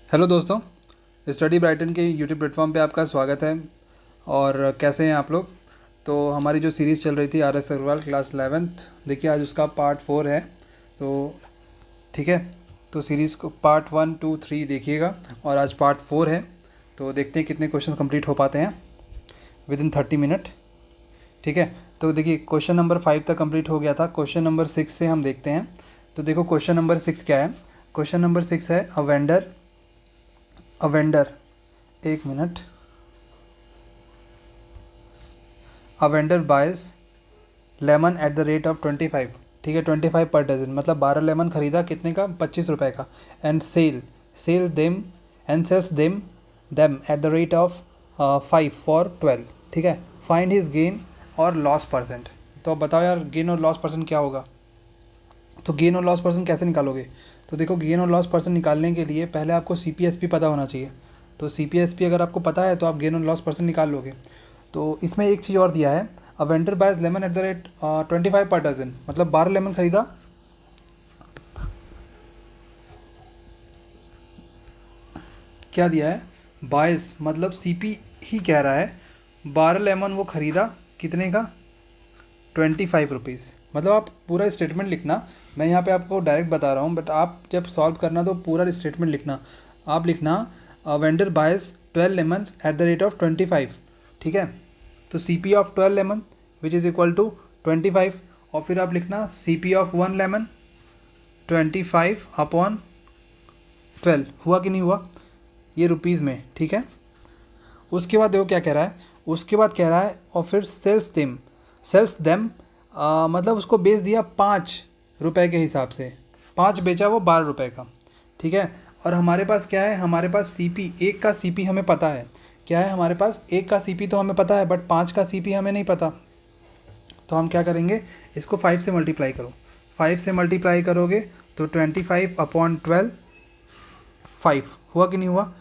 Hello दोस्तों, study Brighton के YouTube platform पे आपका स्वागत है। और कैसे हैं आप लोग। तो हमारी जो सीरीज़ चल रही थी R S Agarwal class 11th, देखिए आज उसका पार्ट 4 है। तो ठीक है, तो सीरीज़ को पार्ट 1, 2, 3 देखिएगा और आज पार्ट 4 है। तो देखते हैं कितने क्वेश्चन कंप्लीट हो पाते हैं विद इन 30 मिनट। ठीक है, तो देखिए क्वेश्चन नंबर 5 तक कंप्लीट हो गया था। क्वेश्चन नंबर 6 से हम देखते हैं। तो देखो क्वेश्चन नंबर 6 क्या है। क्वेश्चन नंबर 6 है अ वेंडर, एक मिनट। A vendor buys lemon at the rate of 25। ठीक है, 25 पर डजन, मतलब 12 लेमन खरीदा, कितने का, 25 रुपये का। And sell them and sells them at the rate of 5 for 12। ठीक है, फाइंड हिज गेन और लॉस परसेंट। तो अब बताओ यार, गेन और लॉस परसेंट क्या होगा। तो गेन और लॉस परसेंट कैसे निकालोगे। तो देखो, गेन और लॉस परसेंट निकालने के लिए पहले आपको CPSP पता होना चाहिए। तो CPSP अगर आपको पता है तो आप गेन और लॉस परसेंट निकाल लोगे। तो इसमें एक चीज़ और दिया है, a vendor buys lemon at the rate 25 per dozen, मतलब 12 लेमन खरीदा। क्या दिया है, बाइस मतलब CP ही कह रहा है, 12 लेमन वो खरीदा, कितने का, 25 रुपीज़। मतलब आप पूरा स्टेटमेंट लिखना, मैं यहाँ पे आपको डायरेक्ट बता रहा हूँ, बट आप जब सॉल्व करना तो पूरा स्टेटमेंट लिखना। आप लिखना vendor buys 12 lemons at the rate of 25। ठीक है, तो CP of 12 lemon which is equal to 25। और फिर आप लिखना CP ऑफ 1 लेमन 25 अपॉन 12। हुआ कि नहीं हुआ, ये रुपीज़ में। ठीक है, उसके बाद देखो क्या कह रहा है, उसके बाद कह रहा है और फिर सेल्स देम मतलब उसको बेच दिया 5 रुपए के हिसाब से, 5 बेचा वो 12 रुपए का। ठीक है, और हमारे पास क्या है, हमारे पास CP, एक का CP हमें पता है। क्या है हमारे पास, एक का CP तो हमें पता है, बट 5 का CP हमें नहीं पता। तो हम क्या करेंगे, इसको 5 से मल्टीप्लाई करो। 5 से मल्टीप्लाई करोगे तो 25 अपॉन 12, 5। हुआ कि नहीं हुआ।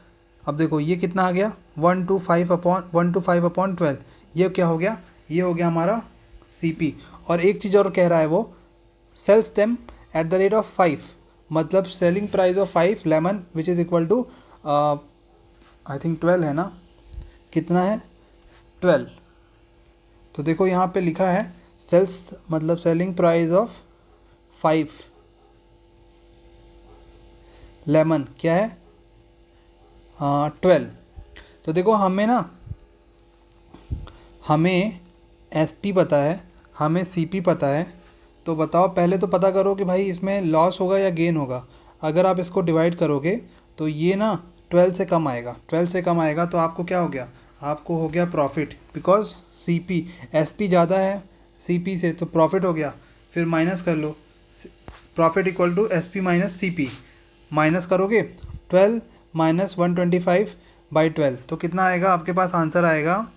अब देखो ये कितना आ गया, 125 अपॉन 12। ये क्या हो गया, ये हो गया हमारा CP। और एक चीज़ और कह रहा है वो, sells them at the rate of 5, मतलब selling price of 5 lemon which is equal to I think 12 है ना, कितना है, 12। तो देखो यहाँ पे लिखा है सेल्स मतलब सेलिंग प्राइस ऑफ 5 लेमन क्या है, 12। तो देखो हमें SP पता है, हमें CP पता है। तो बताओ, पहले तो पता करो कि भाई इसमें लॉस होगा या गेन होगा। अगर आप इसको डिवाइड करोगे तो ये ना 12 से कम आएगा, 12 से कम आएगा तो आपको क्या हो गया, आपको हो गया प्रॉफिट, बिकॉज SP ज़्यादा है CP से, तो प्रॉफिट हो गया। फिर माइनस कर लो, profit equal to SP minus CP। Minus करोगे 12 माइनस 125/12, तो कितना आएगा आपके पास, आंसर आएगा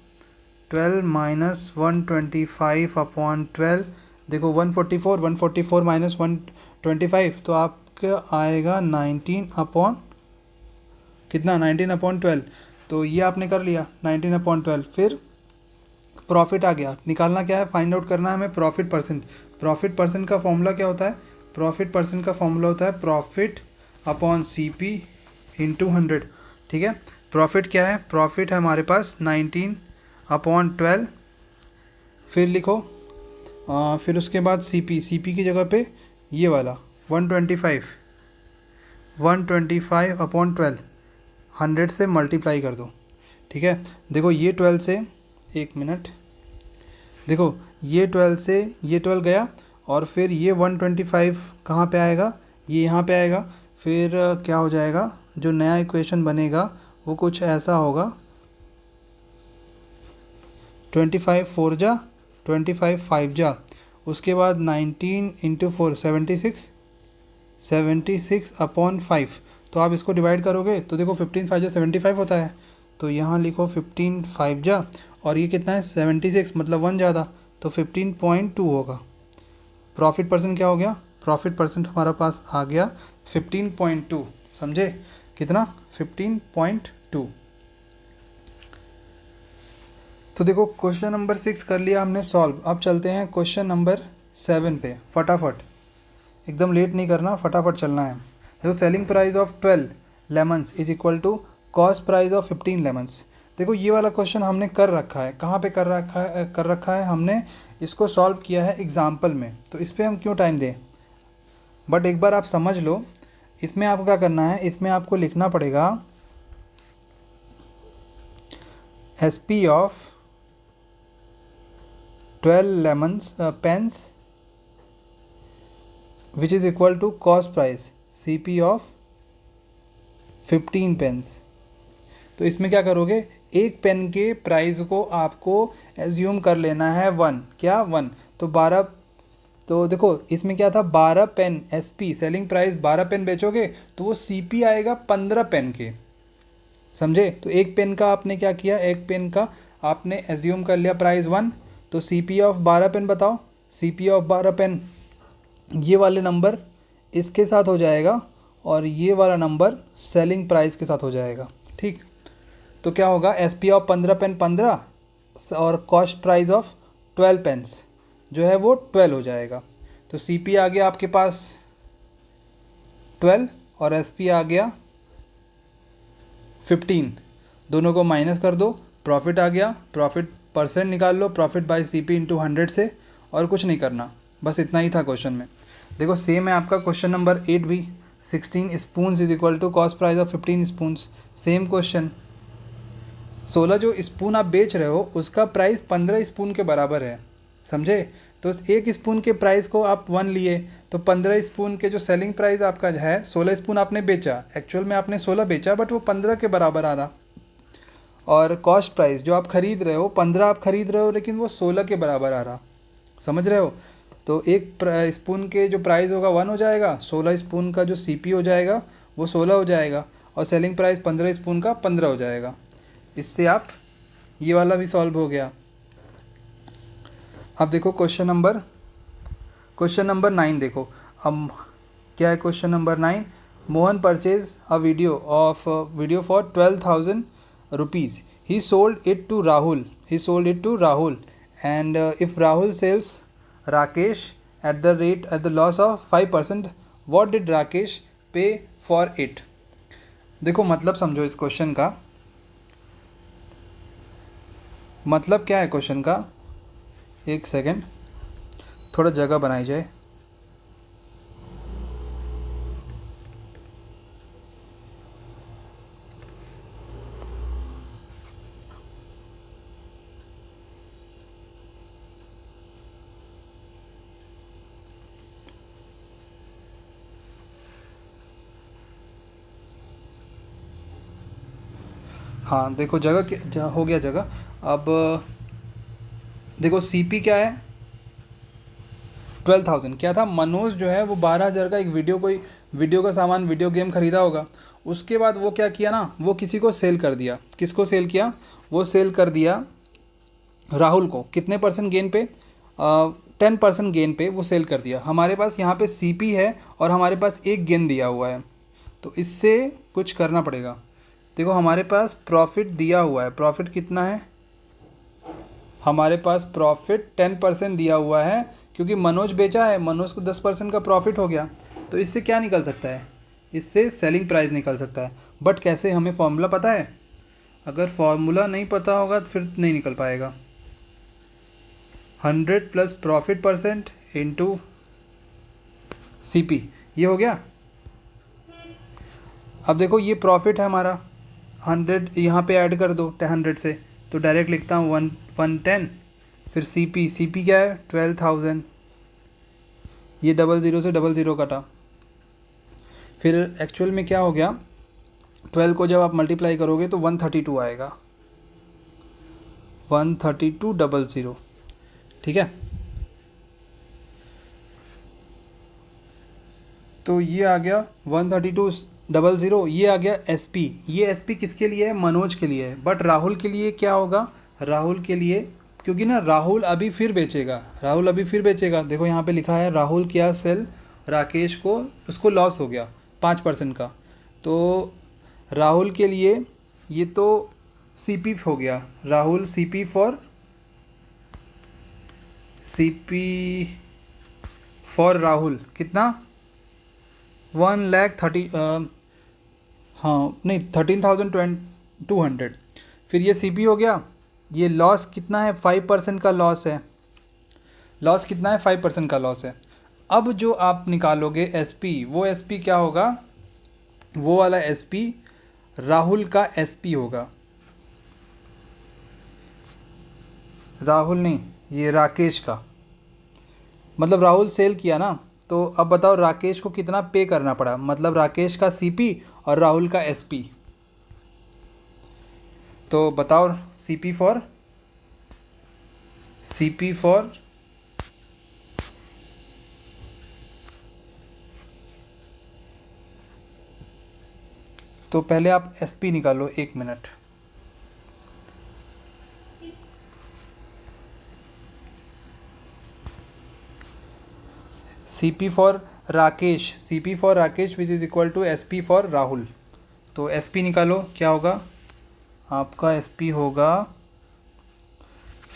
12 माइनस 125 अपॉन 12। देखो 144 माइनस 125, तो आपका आएगा 19 अपॉन कितना, 19/12। तो ये आपने कर लिया 19/12। फिर प्रॉफिट आ गया, निकालना क्या है, फाइंड आउट करना है हमें प्रॉफिट परसेंट। प्रॉफिट परसेंट का फॉर्मूला क्या होता है, प्रॉफिट परसेंट का फॉर्मूला होता है प्रॉफिट अपॉन CP इंटू 100। ठीक है, प्रॉफिट क्या है, प्रॉफिट है हमारे पास 19/12। फिर लिखो फिर उसके बाद CP की जगह पे ये वाला 125/12, 100 से मल्टीप्लाई कर दो। ठीक है, देखो ये 12 से, एक मिनट, देखो ये 12 से ये 12 गया, और फिर ये 125 कहाँ पे आएगा, ये यहाँ पे आएगा। फिर क्या हो जाएगा, जो नया इक्वेशन बनेगा वो कुछ ऐसा होगा, 25 4 जा, 25 5 जा, उसके बाद 19 इंटू 4 76, 76/5। तो आप इसको डिवाइड करोगे तो देखो 15 5 जा 75 होता है। तो यहाँ लिखो 15 5 जा, और ये कितना है 76, मतलब 1 ज़्यादा, तो 15.2 होगा। प्रॉफिट परसेंट क्या हो गया, प्रॉफिट परसेंट हमारा पास आ गया 15.2। समझे, कितना, 15.2। तो देखो क्वेश्चन नंबर 6 कर लिया हमने सॉल्व। अब चलते हैं क्वेश्चन नंबर 7 पे, फटाफट, एकदम लेट नहीं करना, फटाफट चलना है। देखो selling price of 12 lemons is equal to cost price of 15 lemons. देखो ये वाला क्वेश्चन हमने कर रखा है, कहाँ पे कर रखा है हमने इसको सॉल्व किया है एग्जाम्पल में, तो इस पर हम क्यों टाइम दें। बट एक बार आप समझ लो, इसमें आपको क्या करना है, इसमें आपको लिखना पड़ेगा SP of 12 lemons pens which is equal to cost price CP of 15 pens. तो इसमें क्या करोगे, एक पेन के प्राइस को आपको एज्यूम कर लेना है 1, क्या 1, तो 12, तो देखो इसमें क्या था 12 pen SP selling price 12 pen बेचोगे तो वो CP आएगा 15 पेन के, समझे। तो एक पेन का आपने क्या किया, एक पेन का आपने एज्यूम कर लिया प्राइस 1, तो CP ऑफ 12 पेन बताओ, CP ऑफ 12 पेन ये वाले नंबर इसके साथ हो जाएगा और ये वाला नंबर सेलिंग प्राइस के साथ हो जाएगा, ठीक। तो क्या होगा, SP ऑफ 15 पेन 15 और कॉस्ट प्राइस ऑफ 12 पेन्स जो है वो 12 हो जाएगा। तो CP आ गया आपके पास 12 और SP आ गया 15, दोनों को माइनस कर दो, प्रॉफिट आ गया, प्रॉफिट परसेंट निकाल लो, प्रॉफिट बाय CP इंटू 100 से, और कुछ नहीं करना, बस इतना ही था क्वेश्चन में। देखो सेम है आपका क्वेश्चन नंबर 8 भी, 16 spoons is equal to cost price of 15 spoons, same question. 16 जो स्पून आप बेच रहे हो उसका प्राइस 15 स्पून के बराबर है, समझे। तो एक स्पून के प्राइस को आप 1 लिए, तो 15 स्पून के जो सेलिंग प्राइस आपका है, 16 स्पून आपने बेचा, एक्चुअल में आपने 16 बेचा बट वो 15 के बराबर आ रहा, और कॉस्ट प्राइस जो आप खरीद रहे हो 15 आप खरीद रहे हो लेकिन वो 16 के बराबर आ रहा, समझ रहे हो। तो एक स्पून के जो प्राइस होगा 1 हो जाएगा, 16 स्पून का जो CP हो जाएगा वो 16 हो जाएगा, और सेलिंग प्राइस 15 स्पून का 15 हो जाएगा। इससे आप ये वाला भी सॉल्व हो गया। अब देखो क्वेश्चन नंबर 9 देखो, अब क्या है question number 9, Mohan purchase a video for 12,000 rupees, he sold it to Rahul and if Rahul sells Rakesh at the loss of 5%, what did Rakesh pay for it. देखो मतलब समझो इस क्वेश्चन का, मतलब क्या है क्वेश्चन का, एक सेकेंड थोड़ा जगह बनाई जाए। हाँ देखो जगह हो गया जगह। अब देखो CP क्या है 12,000, क्या था, मनोज जो है वो 12,000 का एक वीडियो का सामान, वीडियो गेम ख़रीदा होगा। उसके बाद वो क्या किया ना, वो किसी को सेल कर दिया, किसको सेल किया, वो सेल कर दिया राहुल को, कितने % गेन पे, 10% गेन पे वो सेल कर दिया। हमारे पास यहाँ पे CP है और हमारे पास एक गेन दिया हुआ है, तो इससे कुछ करना पड़ेगा। देखो हमारे पास प्रॉफिट दिया हुआ है, प्रॉफिट कितना है, हमारे पास प्रॉफिट 10% दिया हुआ है, क्योंकि मनोज बेचा है, मनोज को 10% का प्रॉफिट हो गया। तो इससे क्या निकल सकता है, इससे सेलिंग प्राइस निकल सकता है। बट कैसे, हमें फॉर्मूला पता है, अगर फॉर्मूला नहीं पता होगा तो फिर नहीं निकल पाएगा। 100 plus profit percent into CP, ये हो गया। अब देखो ये प्रॉफिट है हमारा, 100 यहाँ पे ऐड कर दो 100 से, तो डायरेक्ट लिखता हूँ 110, फिर CP क्या है 12,000, ये 00 से 00 कटा, फिर एक्चुअल में क्या हो गया, 12 को जब आप मल्टीप्लाई करोगे तो 132 आएगा, 13200, ठीक है। तो ये आ गया 13200, ये आ गया SP, ये SP किसके लिए है, मनोज के लिए है। बट राहुल के लिए क्या होगा, राहुल के लिए, क्योंकि ना राहुल अभी फिर बेचेगा, देखो यहाँ पे लिखा है राहुल क्या सेल राकेश को, उसको लॉस हो गया 5% का, तो राहुल के लिए ये तो CP हो गया, राहुल CP फॉर राहुल कितना 1,30,000, हाँ नहीं 13,200। फिर ये सीपी हो गया। ये लॉस कितना है, 5% का लॉस है। लॉस कितना है, 5% का लॉस है। अब जो आप निकालोगे एसपी, वो एसपी क्या होगा, वो वाला एसपी राहुल का एसपी होगा। राहुल नहीं, ये राकेश का, मतलब राहुल सेल किया ना, तो अब बताओ राकेश को कितना पे करना पड़ा, मतलब राकेश का सीपी और राहुल का एसपी। तो बताओ सीपी फॉर, सीपी फॉर, तो पहले आप एसपी निकालो, 1 मिनट। CP for Rakesh, CP for Rakesh which is equal to SP for Rahul. तो एसपी निकालो, क्या होगा आपका एसपी होगा,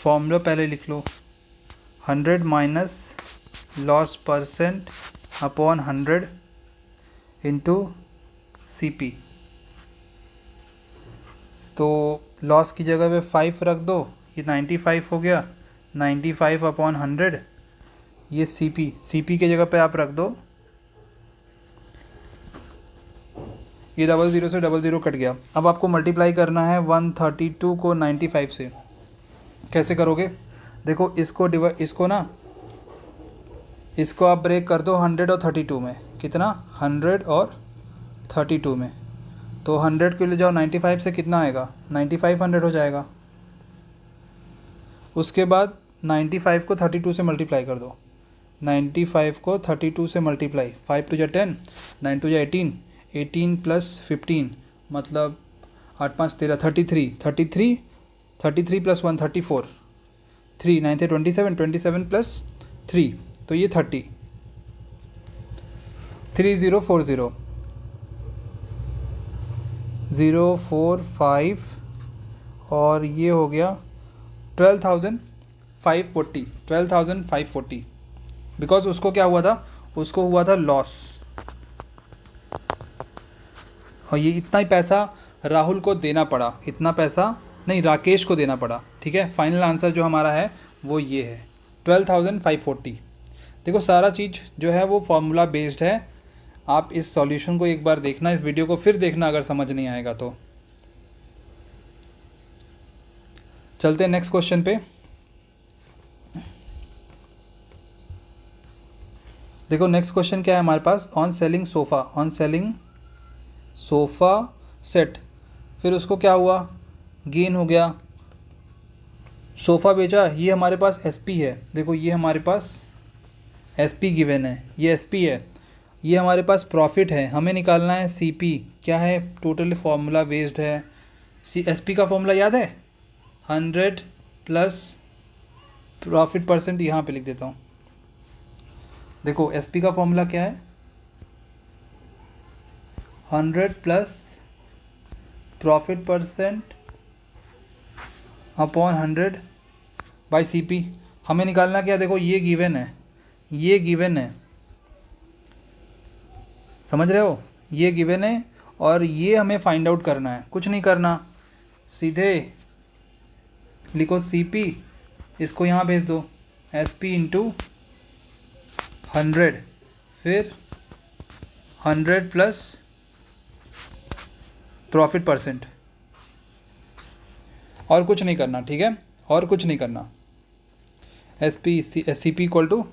फॉर्मूला पहले लिख लो, 100 minus loss percent upon 100 into CP. तो लॉस की जगह पे 5 रख दो, ये 95 हो गया, 95 अपॉन 100। ये सीपी, सीपी की जगह पे आप रख दो, ये 00 से 00 कट गया। अब आपको मल्टीप्लाई करना है 132 को 95 से। कैसे करोगे, देखो इसको ना, इसको आप ब्रेक कर दो 100 और 32 में। कितना, 100 और 32 में। तो 100 के ले जाओ 95 से, कितना आएगा, 95 100 हो जाएगा। उसके बाद 95 को 32 से मल्टीप्लाई कर दो, 95 को 32 से मल्टीप्लाई, 5 टू जा 10, 9 टू जा 18, 18 प्लस 15 मतलब 8 5 13, 33, 33, 33 प्लस 1 34, 3 9 थे 27, 27 प्लस 3, तो ये 30, 3040, 045, और ये हो गया 12,540, 12,540। बिकॉज उसको क्या हुआ था, उसको हुआ था लॉस, और ये इतना ही पैसा राहुल को देना पड़ा, इतना पैसा नहीं राकेश को देना पड़ा। ठीक है, फाइनल आंसर जो हमारा है वो ये है 12,540। देखो सारा चीज़ जो है वो फॉर्मूला बेस्ड है। आप इस सॉल्यूशन को एक बार देखना, इस वीडियो को फिर देखना अगर समझ नहीं आएगा तो। चलते हैं नेक्स्ट क्वेश्चन पे। देखो नेक्स्ट क्वेश्चन क्या है हमारे पास, on selling sofa, on selling sofa set. फिर उसको क्या हुआ, गेन हो गया, सोफ़ा बेचा, ये हमारे पास एसपी है। देखो ये हमारे पास एसपी गिवन है, ये एसपी है, ये हमारे पास प्रॉफिट है, हमें निकालना है सीपी। क्या है, टोटली फार्मूला बेस्ड है। एसपी का फॉर्मूला याद है, 100 प्लस प्रॉफिट परसेंट, यहाँ पे लिख देता हूँ। देखो एसपी का फॉर्मूला क्या है, 100 plus profit percent upon 100 by CP. हमें निकालना क्या, देखो ये गिवन है, ये गिवन है, समझ रहे हो, ये गिवन है, और ये हमें फाइंड आउट करना है। कुछ नहीं करना, सीधे लिखो सीपी, इसको यहाँ भेज दो, एसपी इंटू 100, फिर 100 प्लस प्रॉफिट परसेंट, और कुछ नहीं करना। ठीक है, और कुछ नहीं करना, S P C P equal to,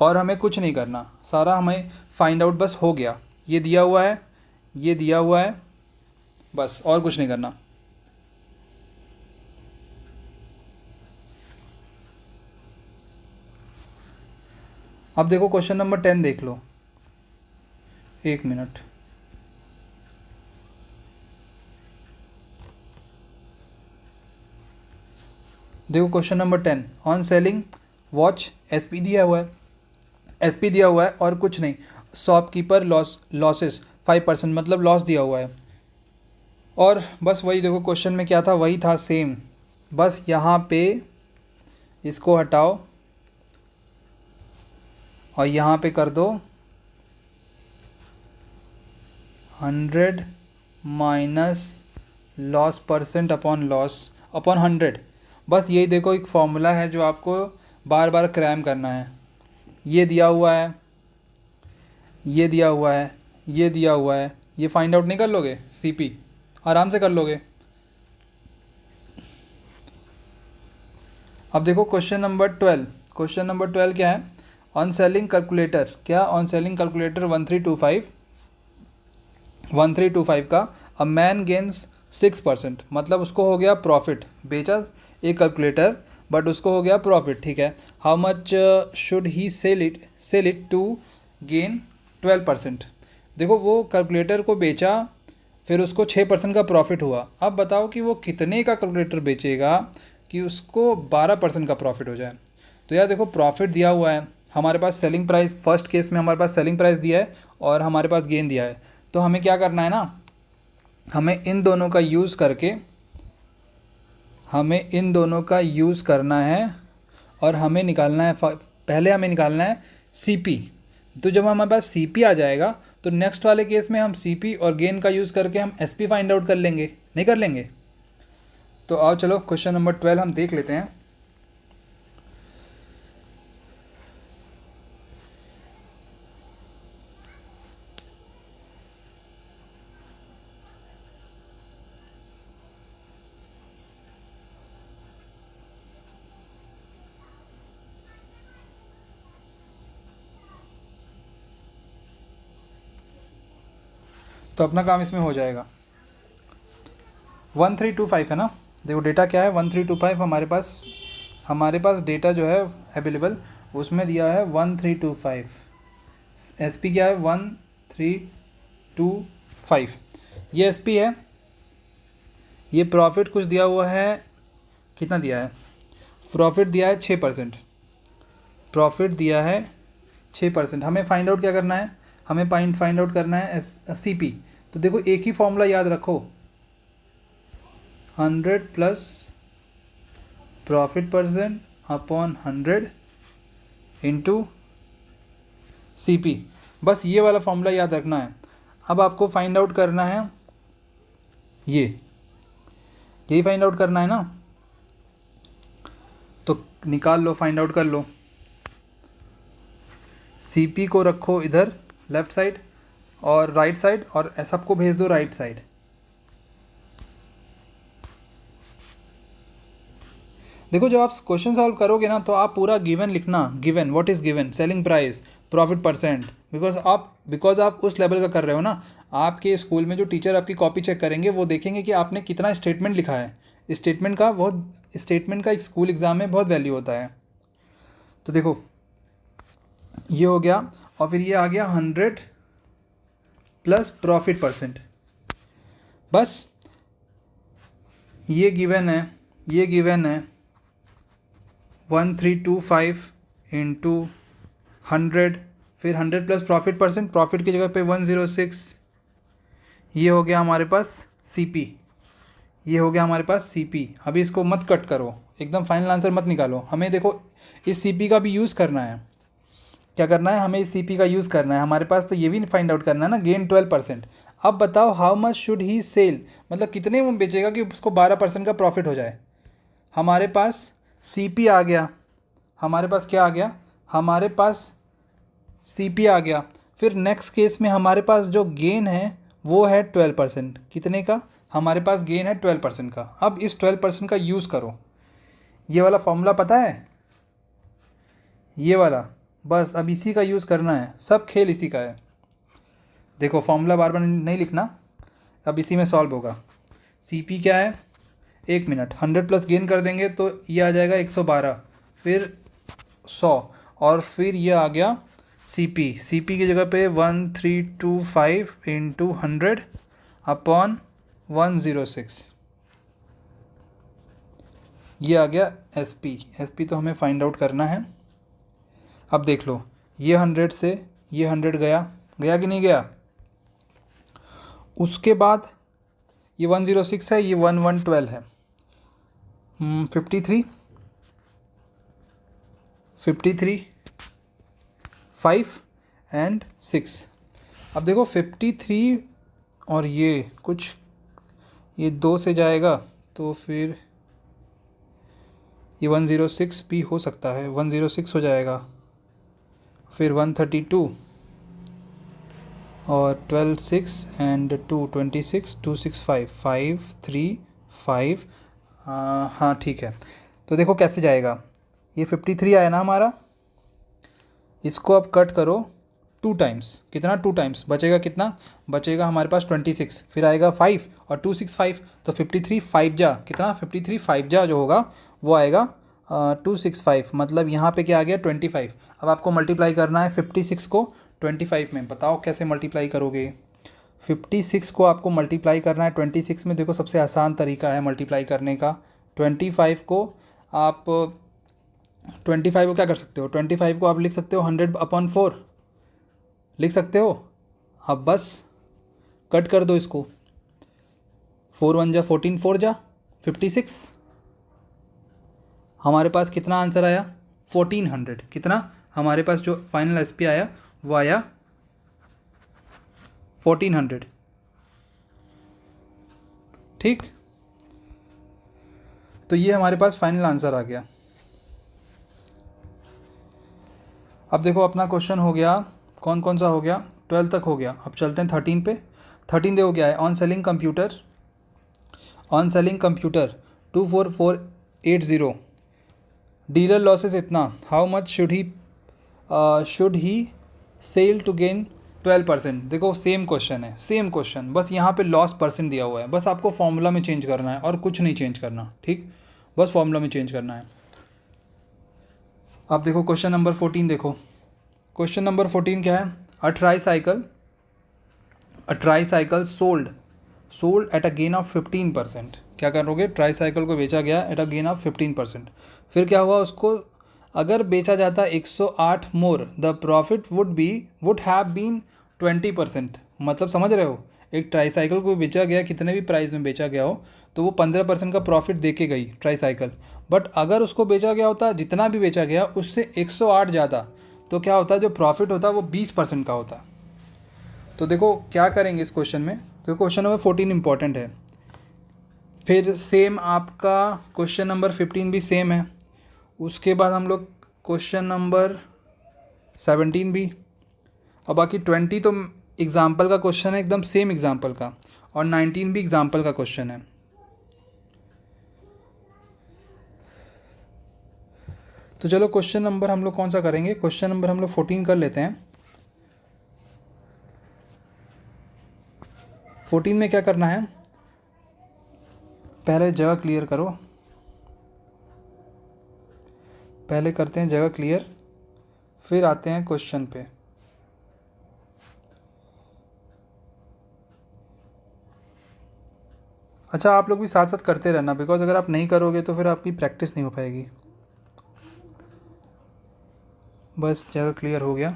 और हमें कुछ नहीं करना, सारा हमें फाइंड आउट बस हो गया। ये दिया हुआ है, ये दिया हुआ है, बस और कुछ नहीं करना। अब देखो क्वेश्चन नंबर 10 देख लो, 1 मिनट। देखो question number 10, on selling watch, SP दिया हुआ है, एसपी दिया हुआ है और कुछ नहीं, शॉपकीपर लॉसेस 5% मतलब लॉस दिया हुआ है। और बस वही देखो क्वेश्चन में क्या था, वही था सेम, बस यहाँ पे इसको हटाओ और यहाँ पे कर दो 100 minus loss percent upon loss upon 100। बस यही देखो एक फॉर्मूला है जो आपको बार बार क्रैम करना है। ये दिया हुआ है, ये दिया हुआ है, ये दिया हुआ है, ये फाइंड आउट नहीं कर लोगे? सीपी आराम से कर लोगे। अब देखो क्वेश्चन नंबर 12। क्वेश्चन नंबर 12 क्या है? ऑन सेलिंग कैलकुलेटर, क्या ऑन सेलिंग कैलकुलेटर 1325 का अ मैन गेन्स 6%, मतलब उसको हो गया प्रॉफिट। बेचा एक कैलकुलेटर बट उसको हो गया प्रॉफिट, ठीक है। How much should he sell it to gain 12%। देखो वो कैलकुलेटर को बेचा, फिर उसको 6% का प्रॉफिट हुआ। अब बताओ कि वो कितने का कैलकुलेटर बेचेगा कि उसको 12% का प्रॉफिट हो जाए। तो यार देखो प्रॉफिट दिया हुआ है, हमारे पास सेलिंग प्राइस, फर्स्ट केस में हमारे पास सेलिंग प्राइस दिया है और हमारे पास गेन दिया है। तो हमें क्या करना है ना, हमें इन दोनों का यूज़ करके, हमें इन दोनों का यूज़ करना है और हमें निकालना है, पहले हमें निकालना है सीपी। तो जब हमारे पास सीपी आ जाएगा तो नेक्स्ट वाले केस में हम सीपी और गेन का यूज़ करके हम एसपी फाइंड आउट कर लेंगे, नहीं कर लेंगे? तो आओ चलो क्वेश्चन नंबर 12 हम देख लेते हैं। तो अपना काम इसमें हो जाएगा। 1325 है ना? देखो डेटा क्या है 1325, हमारे पास डेटा जो है अवेलेबल उसमें दिया है 1325। एसपी क्या है 1325, ये एसपी है। ये प्रॉफिट कुछ दिया हुआ है, कितना दिया है? प्रॉफिट दिया है 6%। प्रॉफिट दिया है 6%। हमें फाइंड आउट क्या करना है? हमें फाइंड आउट करना है सीपी। तो देखो एक ही फॉर्मूला याद रखो, 100 plus profit percent upon 100 into CP. बस ये वाला फॉर्मूला याद रखना है। अब आपको फाइंड आउट करना है, यही फाइंड आउट करना है ना, तो निकाल लो, फाइंड आउट कर लो। सीपी को रखो इधर लेफ्ट साइड और राइट साइड, और सबको भेज दो राइट साइड। देखो जब आप क्वेश्चन सॉल्व करोगे ना तो आप पूरा गिवन लिखना, given, what is given, selling price, profit percent, because आप उस लेवल का कर रहे हो ना। आपके स्कूल में जो टीचर आपकी कॉपी चेक करेंगे वो देखेंगे कि आपने कितना स्टेटमेंट लिखा है। स्टेटमेंट का एक स्कूल एग्ज़ाम में बहुत वैल्यू होता है। तो देखो ये हो गया, और फिर ये आ गया 100 प्लस प्रॉफिट परसेंट। बस ये गिवन है, 1325 इंटू 100, फिर 100 प्लस प्रॉफिट परसेंट, प्रॉफिट की जगह पे 106। ये हो गया हमारे पास सीपी, ये हो गया हमारे पास सीपी। अभी इसको मत कट करो, एकदम फाइनल आंसर मत निकालो। हमें देखो इस सीपी का भी यूज़ करना है। क्या करना है? हमें इस सीपी का यूज़ करना है। हमारे पास तो ये भी फाइंड आउट करना है ना, गेन 12%। अब बताओ how much should he sell, मतलब कितने में बेचेगा कि उसको 12% का प्रॉफिट हो जाए। हमारे पास सीपी आ गया, हमारे पास क्या आ गया? हमारे पास सीपी आ गया। फिर नेक्स्ट केस में हमारे पास जो गेन है वो है 12%। कितने का? हमारे पास गेन है 12% का। अब इस 12% का यूज़ करो। ये वाला फॉर्मूला पता है, ये वाला, बस अब इसी का यूज़ करना है। सब खेल इसी का है। देखो फॉर्मूला बार बार नहीं लिखना, अब इसी में सॉल्व होगा। सीपी क्या है? 1 मिनट, 100 प्लस गेन कर देंगे तो ये आ जाएगा 112, फिर 100, और फिर ये आ गया सीपी की जगह पे 1325 इंटू 100 अपॉन 106। ये आ गया एसपी तो हमें फाइंड आउट करना है। अब देख लो, ये 100 से ये 100 गया कि नहीं गया? उसके बाद ये 106 है, ये 1112 है, 53 5 एंड 6। अब देखो 53 और ये कुछ, ये 2 से जाएगा तो फिर ये 106 भी हो सकता है, 106 हो जाएगा, फिर 132 और 12 6 एंड 2 26 265 5 3 5। हाँ ठीक है। तो देखो कैसे जाएगा, ये 53 आया ना हमारा, इसको अब कट करो 2 टाइम्स, कितना 2 टाइम्स बचेगा, कितना बचेगा हमारे पास 26, फिर आएगा 5 और 265, तो 53 5 जा कितना, 53 5 जा जो होगा वो आएगा 265, मतलब यहाँ पे क्या आ गया 25। अब आपको मल्टीप्लाई करना है 56 को 25 में, बताओ कैसे मल्टीप्लाई करोगे। 56 को आपको मल्टीप्लाई करना है 26 में, देखो सबसे आसान तरीका है मल्टीप्लाई करने का। 25 को आप 25 को क्या कर सकते हो, 25 को आप लिख सकते हो 100/4 लिख सकते हो। अब बस कट कर दो इसको, 4 1 जा 14, 4 जा 56, हमारे पास कितना आंसर आया 1400। कितना हमारे पास जो फाइनल एसपी आया वो आया 1400। ठीक, तो ये हमारे पास फाइनल आंसर आ गया। अब देखो अपना क्वेश्चन हो गया, कौन कौन सा हो गया, 12 तक हो गया। अब चलते हैं 13 पे। 13 देखो क्या है, on selling computer 24480, dealer losses इतना, how much should he sell to gain 12%। देखो सेम क्वेश्चन है, सेम क्वेश्चन, बस यहाँ पे लॉस परसेंट दिया हुआ है, बस आपको फॉर्मूला में चेंज करना है और कुछ नहीं चेंज करना। ठीक, बस फॉर्मूला में चेंज करना है। अब देखो क्वेश्चन नंबर 14 देखो, क्वेश्चन नंबर 14 क्या है, a tricycle sold at a gain of 15%। क्या करोगे, ट्राईसाइकिल को बेचा गया एट अ गेन ऑफ 15%, फिर क्या हुआ उसको अगर बेचा जाता 108 more, the profit would have been 20%। मतलब समझ रहे हो, एक ट्राईसाइकिल को बेचा गया, कितने भी प्राइस में बेचा गया हो तो वो 15% का प्रॉफिट दे के गई ट्राईसाइकिल, बट अगर उसको बेचा गया होता, जितना भी बेचा गया उससे 108 ज़्यादा, तो क्या होता, जो प्रॉफिट होता वो 20% का होता। तो देखो क्या करेंगे इस क्वेश्चन में, तो क्वेश्चन नंबर 14 इंपॉर्टेंट है, फिर सेम आपका क्वेश्चन नंबर 15 भी सेम है, उसके बाद हम लोग क्वेश्चन नंबर 17 भी, और बाकी 20 तो एग्जाम्पल का क्वेश्चन है, एकदम सेम एग्जाम्पल का, और 19 भी एग्जाम्पल का क्वेश्चन है। तो चलो क्वेश्चन नंबर हम लोग कौन सा करेंगे, क्वेश्चन नंबर हम लोग 14 कर लेते हैं। 14 में क्या करना है, पहले जगह क्लियर करो, पहले करते हैं जगह क्लियर, फिर आते हैं क्वेश्चन पे। अच्छा आप लोग भी साथ साथ करते रहना, बिकॉज अगर आप नहीं करोगे तो फिर आपकी प्रैक्टिस नहीं हो पाएगी। बस जगह क्लियर हो गया।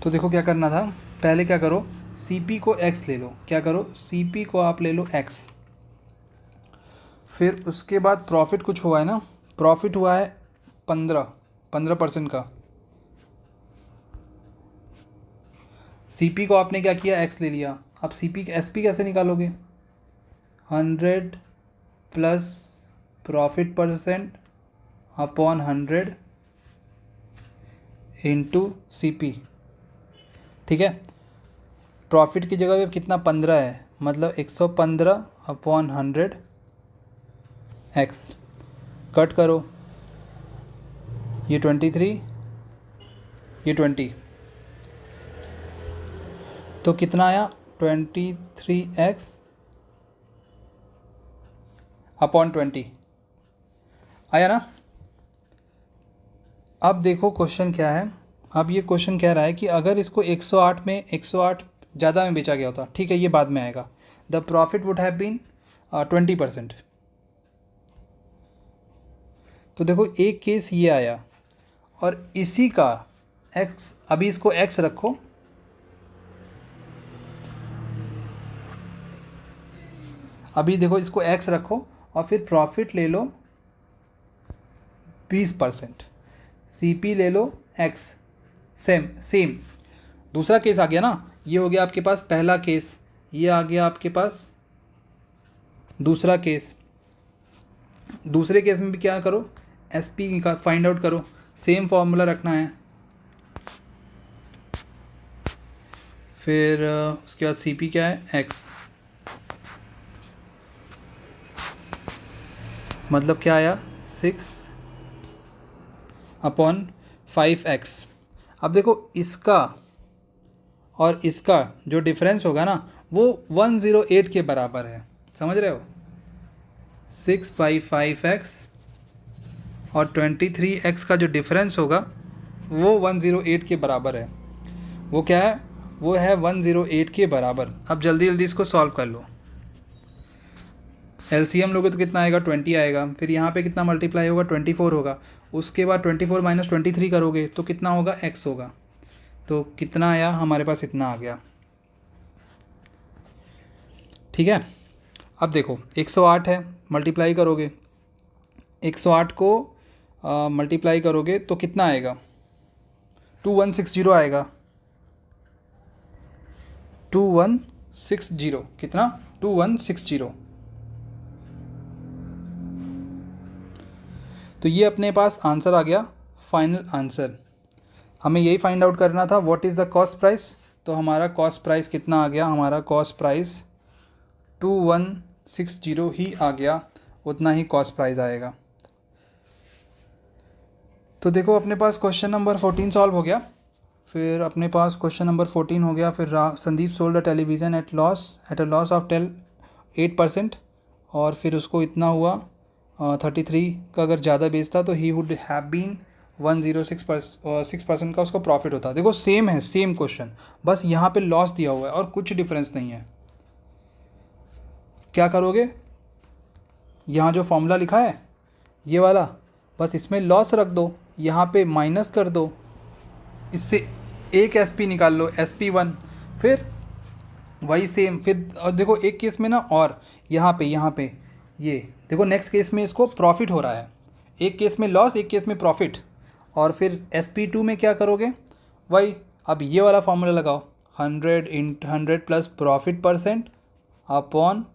तो देखो क्या करना था, पहले क्या करो, CP को x ले लो, क्या करो CP को आप ले लो x, फिर उसके बाद प्रॉफिट कुछ हुआ है ना, प्रॉफिट हुआ है 15% का, CP को आपने क्या किया x ले लिया, अब SP कैसे निकालोगे, 100 plus profit percent upon 100 into CP। ठीक है, प्रॉफिट की जगह पे कितना 15 है, मतलब 115/100 x, कट करो, ये 23 ये 20, तो कितना आया 23x अपॉन 20 आया ना। अब देखो क्वेश्चन क्या है, अब ये क्वेश्चन कह रहा है कि अगर इसको 108 में 108 ज़्यादा में बेचा गया होता, ठीक है ये बाद में आएगा, the profit would have been 20%। तो देखो एक केस ये आया, और इसी का x, अभी इसको x रखो, अभी देखो इसको x रखो और फिर प्रॉफिट ले लो 20%, CP ले लो X, सेम सेम। दूसरा केस आ गया ना, ये हो गया आपके पास पहला केस, ये आ गया आपके पास दूसरा केस। दूसरे केस में भी क्या करो, SP का फाइंड आउट करो, सेम फॉर्मूला रखना है। फिर उसके बाद CP क्या है, X, मतलब क्या आया 6/5x। अब देखो इसका और इसका जो डिफरेंस होगा ना वो 108 के बराबर है, समझ रहे हो। 6/5x और 23x का जो डिफरेंस होगा वो 108 के बराबर है। वो क्या है, वो है 108 के बराबर। अब जल्दी जल्दी इसको सॉल्व कर लो। LCM लोगे तो कितना आएगा, 20 आएगा। फिर यहाँ पे कितना मल्टीप्लाई होगा, 24 होगा। उसके बाद 24 माइनस 23 करोगे तो कितना होगा, x होगा। तो कितना आया हमारे पास, इतना आ गया। ठीक है। अब देखो 108 है, मल्टीप्लाई करोगे 108 को मल्टीप्लाई करोगे तो कितना आएगा, 2160 आएगा। 2160 कितना, 2160। तो ये अपने पास आंसर आ गया, फाइनल आंसर। हमें यही फाइंड आउट करना था, what is the cost price. तो हमारा कॉस्ट प्राइस कितना आ गया, हमारा कॉस्ट प्राइस 2160 ही आ गया, उतना ही कॉस्ट प्राइस आएगा। तो देखो अपने पास क्वेश्चन नंबर 14 सॉल्व हो गया। फिर अपने पास क्वेश्चन नंबर 14 हो गया। फिर Sandeep sold a television at a loss of 8%, और फिर उसको इतना हुआ 33 का अगर ज़्यादा बेचता तो ही वुड हैव बीन 106% का उसको प्रॉफिट होता। देखो सेम है, सेम क्वेश्चन, बस यहाँ पे लॉस दिया हुआ है और कुछ डिफरेंस नहीं है। क्या करोगे, यहाँ जो फॉर्मूला लिखा है ये वाला, बस इसमें लॉस रख दो, यहाँ पे माइनस कर दो, इससे एक SP निकाल लो, SP1। फिर वही सेम, फिर और देखो एक केस में ना, और यहाँ पे ये देखो नेक्स्ट केस में इसको प्रॉफिट हो रहा है, एक केस में लॉस एक केस में प्रॉफिट। और फिर SP2 में क्या करोगे, वही अब ये वाला फॉर्मूला लगाओ, 100 plus profit % upon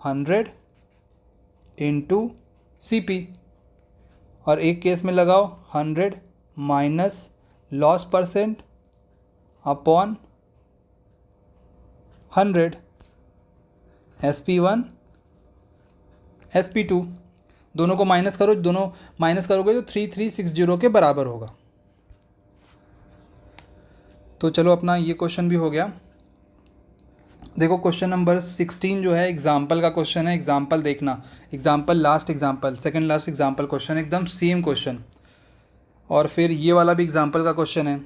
100 into CP। और एक केस में लगाओ 100 minus loss % upon 100, SP1 SP2। दोनों को माइनस करो, दोनों माइनस करोगे तो 3360 के बराबर होगा। तो चलो अपना ये क्वेश्चन भी हो गया। देखो क्वेश्चन नंबर 16 जो है एग्जाम्पल का क्वेश्चन है, एग्जाम्पल देखना, example last example, second last example question, एकदम सेम क्वेश्चन। और फिर ये वाला भी एग्जाम्पल का क्वेश्चन है।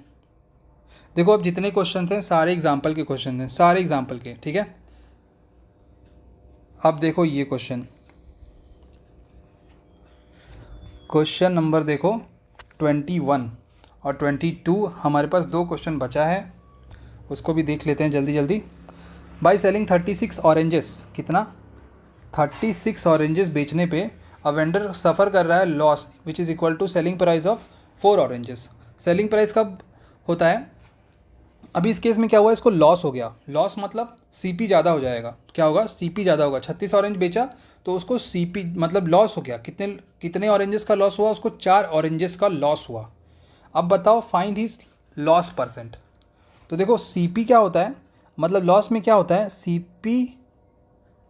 देखो अब जितने क्वेश्चन हैं सारे एग्जाम्पल के क्वेश्चन हैं, सारे एग्जाम्पल के, ठीक है। अब देखो ये क्वेश्चन नंबर देखो 21 और 22, हमारे पास दो क्वेश्चन बचा है, उसको भी देख लेते हैं जल्दी जल्दी। बाई सेलिंग 36 ऑरेंजेस, कितना 36 ऑरेंजेस बेचने पे अ वेंडर सफ़र कर रहा है loss which is equal to selling price of 4 oranges. Selling price कब होता है, अभी इस केस में क्या हुआ, इसको लॉस हो गया। लॉस मतलब CP ज़्यादा हो जाएगा, क्या होगा, CP ज़्यादा होगा। 36 ऑरेंज बेचा तो उसको CP मतलब लॉस हो गया। कितने ऑरेंजेस का लॉस हुआ, उसको 4 ऑरेंजेस का लॉस हुआ। अब बताओ फाइंड हिज लॉस %। तो देखो CP क्या होता है, मतलब लॉस में क्या होता है, CP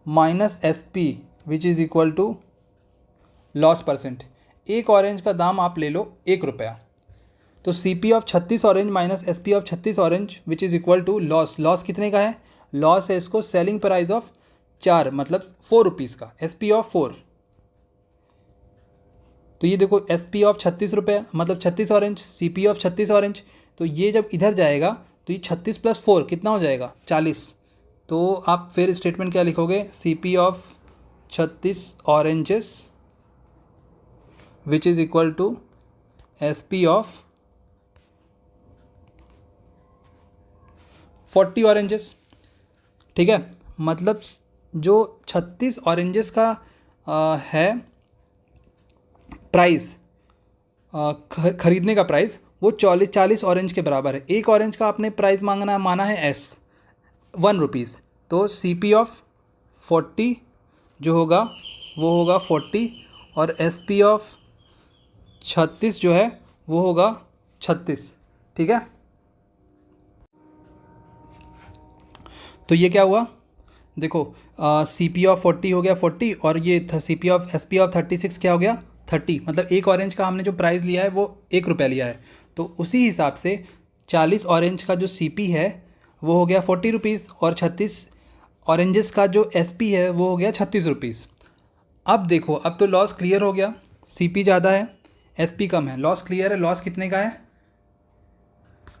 minus SP which is equal to loss %। एक ऑरेंज का दाम आप ले लो 1 रुपया, तो CP of 36 orange minus SP of 36 orange which is equal to loss. Loss कितने का है, लॉस है इसको सेलिंग प्राइस ऑफ 4 मतलब 4 रुपीज़ का, SP ऑफ 4। तो ये देखो SP ऑफ 36 रुपये मतलब 36 ऑरेंज, CP ऑफ 36 ऑरेंज। तो ये जब इधर जाएगा तो ये 36 प्लस 4 कितना हो जाएगा, 40। तो आप फिर स्टेटमेंट क्या लिखोगे, CP of 36 oranges which is equal to SP of 40 oranges. ठीक है, मतलब जो 36 ऑरेंजेस का है प्राइस, खरीदने का प्राइस वो 40 ऑरेंज के बराबर है। एक ऑरेंज का आपने प्राइस माना है ₹1, तो CP ऑफ 40 जो होगा वो होगा 40 और SP ऑफ 36 जो है वो होगा 36। ठीक है, तो ये क्या हुआ देखो, CP ऑफ 40 हो गया 40 और ये SP ऑफ SP ऑफ 36 क्या हो गया 30। मतलब एक ऑरेंज का हमने जो प्राइस लिया है वो ₹1 लिया है, तो उसी हिसाब से 40 ऑरेंज का जो CP है वो हो गया ₹40 और 36 ऑरेंजेस का जो SP है वो हो गया ₹36। अब देखो, अब तो लॉस क्लियर हो गया, CP ज़्यादा है SP कम है, लॉस क्लियर है। लॉस कितने का है?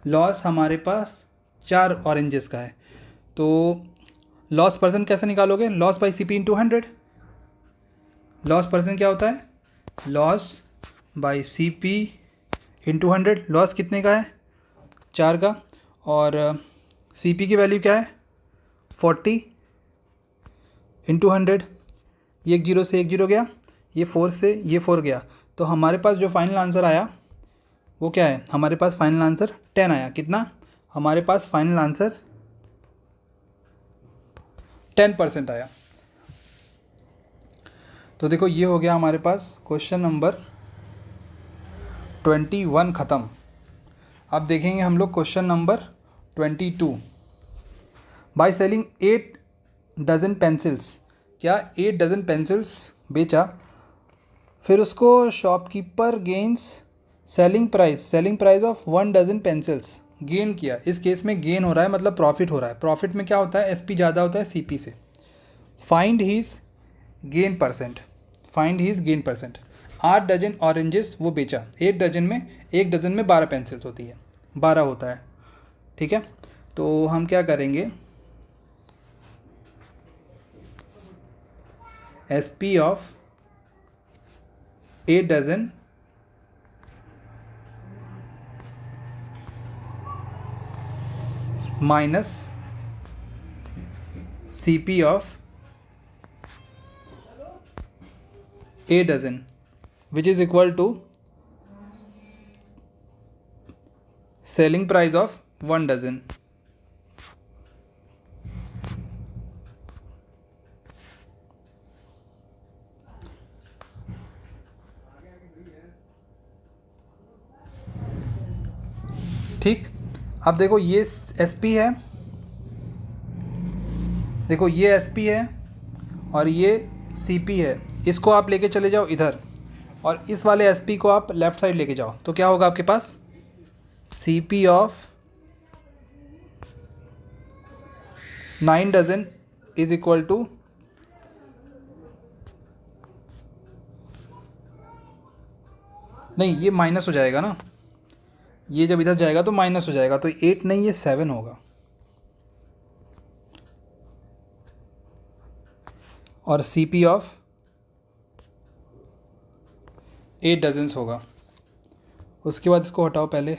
लॉस हमारे पास 4 ऑरेंजेस का है, तो लॉस परसेंट कैसे निकालोगे? Loss by CP into 100। Loss percent क्या होता है? Loss by CP into 100। Loss कितने का है? 4 का, और CP की वैल्यू क्या है? 40 इंटू 100। ये एक जीरो से एक जीरो गया, ये 4 से ये 4 गया, तो हमारे पास जो फाइनल आंसर आया वो क्या है? हमारे पास फाइनल आंसर 10 आया। कितना? हमारे पास फाइनल आंसर 10% आया। तो देखो, ये हो गया हमारे पास क्वेश्चन नंबर 21 ख़त्म। अब देखेंगे हम लोग question number 22। By selling 8 dozen pencils, क्या 8 डजन पेंसिल्स बेचा, फिर उसको shopkeeper gains selling price of 1 dozen pencils, gain किया। इस केस में गेन हो रहा है, मतलब प्रॉफिट हो रहा है। प्रॉफिट में क्या होता है? SP ज़्यादा होता है CP से। Find his gain percent, 8 dozen oranges वो बेचा। 1 डजन में 12 पेंसिल्स होती है, 12 होता है। ठीक है, तो हम क्या करेंगे, SP of 8 dozen minus CP of 8 dozen which is equal to selling price of 1 dozen. ठीक, अब देखो ये SP है, देखो ये SP है और ये CP है। इसको आप लेके चले जाओ इधर और इस वाले SP को आप लेफ़्ट साइड लेके जाओ, तो क्या होगा आपके पास? CP of 9 dozen is equal to, नहीं ये माइनस हो जाएगा ना, ये जब इधर जाएगा तो माइनस हो जाएगा, तो 8 नहीं ये 7 होगा, और CP ऑफ 8 डजन्स होगा। उसके बाद इसको हटाओ पहले,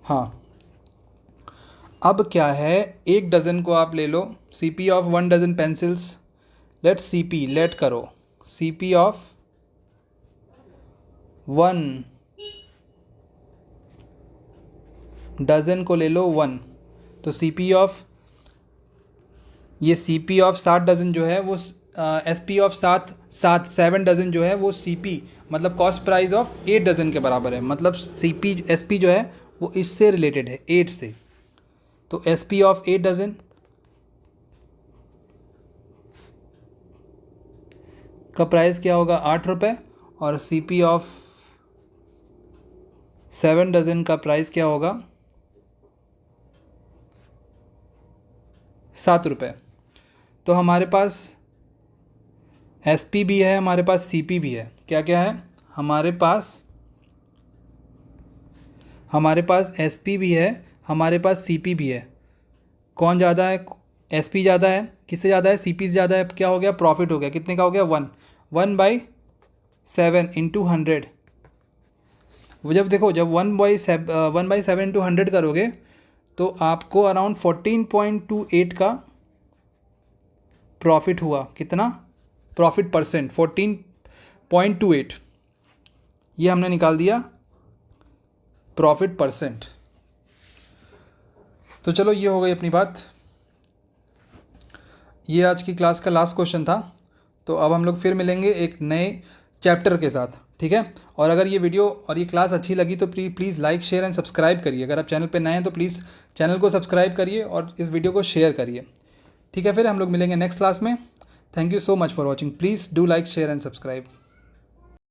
हाँ। अब क्या है, 1 डज़न को आप ले लो, CP of 1 dozen pencils, let करो CP ऑफ 1 डज़न को ले लो 1, तो CP ऑफ, ये CP ऑफ 7 डज़न जो है वो SP ऑफ 7 डज़न जो है वो CP मतलब कॉस्ट प्राइस ऑफ 8 डज़न के बराबर है। मतलब SP जो है वो इससे रिलेटेड है, 8 से, तो SP ऑफ 8 डज़न का प्राइस क्या होगा? 8 रुपये, और CP ऑफ 7 डज़न का प्राइस क्या होगा? 7 रुपये। तो हमारे पास SP भी है, हमारे पास CP भी है। क्या क्या है हमारे पास? हमारे पास SP भी है, हमारे पास CP भी है। कौन ज़्यादा है? SP ज़्यादा है। किससे ज़्यादा है? CP से ज़्यादा है। क्या हो गया? प्रॉफिट हो गया। कितने का हो गया? 1/7 इंटू 100। वो जब देखो, जब 1/7 इंटू 100 करोगे तो आपको अराउंड 14.28 का प्रॉफिट हुआ। कितना प्रॉफिट परसेंट? 14.28। ये हमने निकाल दिया प्रॉफिट परसेंट। तो चलो ये हो गई अपनी बात। ये आज की क्लास का लास्ट क्वेश्चन था। तो अब हम लोग फिर मिलेंगे एक नए चैप्टर के साथ, ठीक है। और अगर ये वीडियो और ये क्लास अच्छी लगी तो please like share and subscribe करिए। अगर आप चैनल पे नए हैं तो प्लीज़ चैनल को सब्सक्राइब करिए और इस वीडियो को शेयर करिए, ठीक है। फिर हम लोग मिलेंगे नेक्स्ट क्लास में। Thank you so much for watching. Please do like share and subscribe.